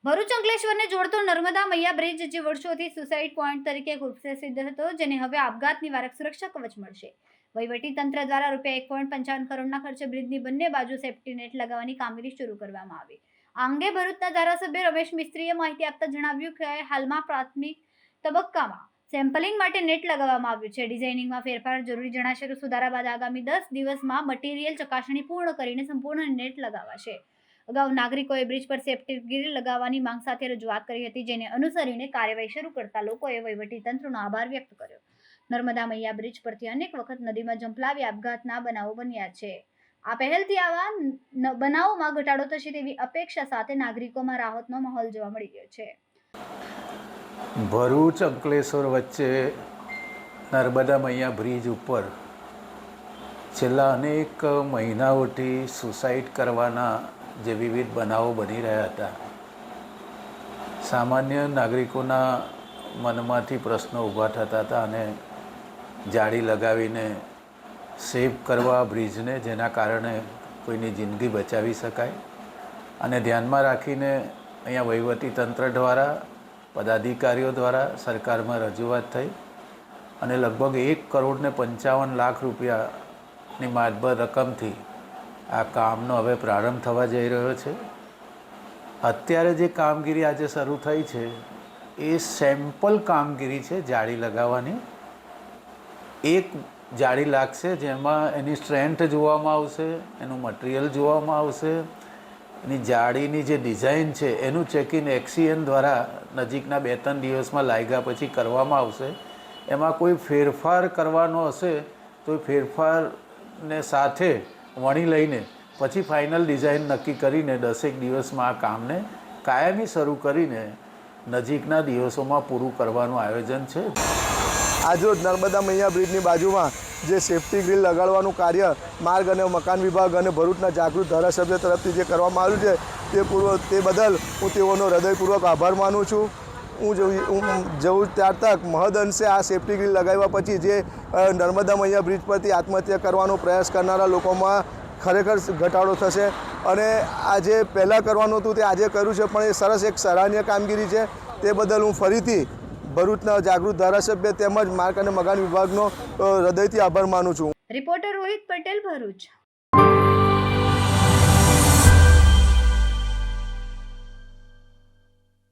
ભરૂચ અંકલેશ્વરને જોડતો નર્મદા મૈયા બ્રિજ જે વર્ષોથી સુસાઇડ પોઈન્ટ તરીકે કુપ્રસિદ્ધ હતો, જેને હવે આપઘાત નિવારક સુરક્ષા કવચ મળશે. વહીવટી તંત્ર દ્વારા ₹1.55 કરોડના ખર્ચે બ્રિજની બંને બાજુ સેફ્ટી નેટ લગાવવાની કામગીરી શરૂ કરવામાં આવી. આ અંગે ભરૂચના ધારાસભ્ય રમેશ મિસ્ત્રીએ માહિતી આપતા જણાવ્યું કે હાલમાં પ્રાથમિક તબક્કામાં સેમ્પલિંગ માટે નેટ લગાવવામાં આવ્યું છે. ડિઝાઇનિંગમાં ફેરફાર જરૂરી જણાશે તો સુધારા બાદ આગામી 10 દિવસમાં મટીરિયલ ચકાસણી પૂર્ણ કરીને સંપૂર્ણ નેટ લગાવાશે. અગાઉ નાગરિકોએ બ્રિજ પર સેફ્ટી ગ્રીલ લગાવવાની માંગ સાથે રજૂઆત કરી હતી, જેને અનુસરીને કાર્યવાહી શરૂ કરતા લોકોએ વહીવટીતંત્રનો આભાર વ્યક્ત કર્યો. નર્મદા મૈયા બ્રિજ પરથી અનેક વખત નદીમાં જંપલાવી આપઘાતના બનાવો બન્યા છે. આ પહેલથી આવા બનાવોમાં ઘટાડો થશે તેવી અપેક્ષા સાથે નાગરિકોમાં રાહતનો માહોલ જોવા મળી રહ્યો છે. ભરૂચ અંકલેશ્વર વચ્ચે નર્મદા મૈયા બ્રિજ ઉપર છેલ્લા અનેક મહિનાઓથી સુસાઇડ કરવાના જે વિવિધ બનાવો બની રહ્યા હતા, સામાન્ય નાગરિકોના મનમાંથી પ્રશ્નો ઊભા થતા હતા અને જાળી લગાવીને સેફ કરવા બ્રિજને, જેના કારણે કોઈની જિંદગી બચાવી શકાય. અને ધ્યાનમાં રાખીને અહીંયા વહીવટીતંત્ર દ્વારા, પદાધિકારીઓ દ્વારા સરકારમાં રજૂઆત થઈ અને લગભગ ₹1,55,00,000ની માતબર રકમથી આ કામનો હવે પ્રારંભ થવા જઈ રહ્યો છે. અત્યારે જે કામગીરી આજે શરૂ થઈ છે એ સેમ્પલ કામગીરી છે જાળી લગાવવાની. એક જાળી લાગશે જેમાં એની સ્ટ્રેન્થ જોવામાં આવશે, એનું મટીરિયલ જોવામાં આવશે, એની જાળીની જે ડિઝાઇન છે એનું ચેકિંગ એક્સીએન દ્વારા નજીકના 2-3 દિવસમાં લાગ્યા પછી કરવામાં આવશે. એમાં કોઈ ફેરફાર કરવાનો હશે તો એ ફેરફારને સાથે વણી લઈને પછી ફાઇનલ ડિઝાઇન નક્કી કરીને 10 દિવસમાં આ કામને કાયમી શરૂ કરીને નજીકના દિવસોમાં પૂરું કરવાનું આયોજન છે. આજરોજ નર્મદા મૈયા બ્રિજની બાજુમાં જે સેફ્ટી ગ્રીલ લગાડવાનું કાર્ય માર્ગ અને મકાન વિભાગ અને ભરૂચના જાગૃત ધારાસભ્ય તરફથી જે કરવામાં આવ્યું છે તે બદલ હું તેઓનો હૃદયપૂર્વક આભાર માનું છું. હું જવું ત્યાર તક મહદ અંશે આ સેફ્ટી ગ્રીલ લગાવ્યા પછી જે નર્મદા મૈયા બ્રિજ પરથી આત્મહત્યા કરવાનો પ્રયાસ કરનારા લોકોમાં ખરેખર ઘટાડો થશે. અને આ જે પહેલાં કરવાનું હતું તે આજે કર્યું છે, પણ એ સરસ એક સરાહનીય કામગીરી છે. તે બદલ હું ફરીથી ભરૂચના જાગૃત ધારાસભ્ય તેમજ માર્ગ અને મકાન વિભાગનો હૃદયથી આભાર માનું છું. રિપોર્ટર રોહિત પટેલ, ભરૂચ.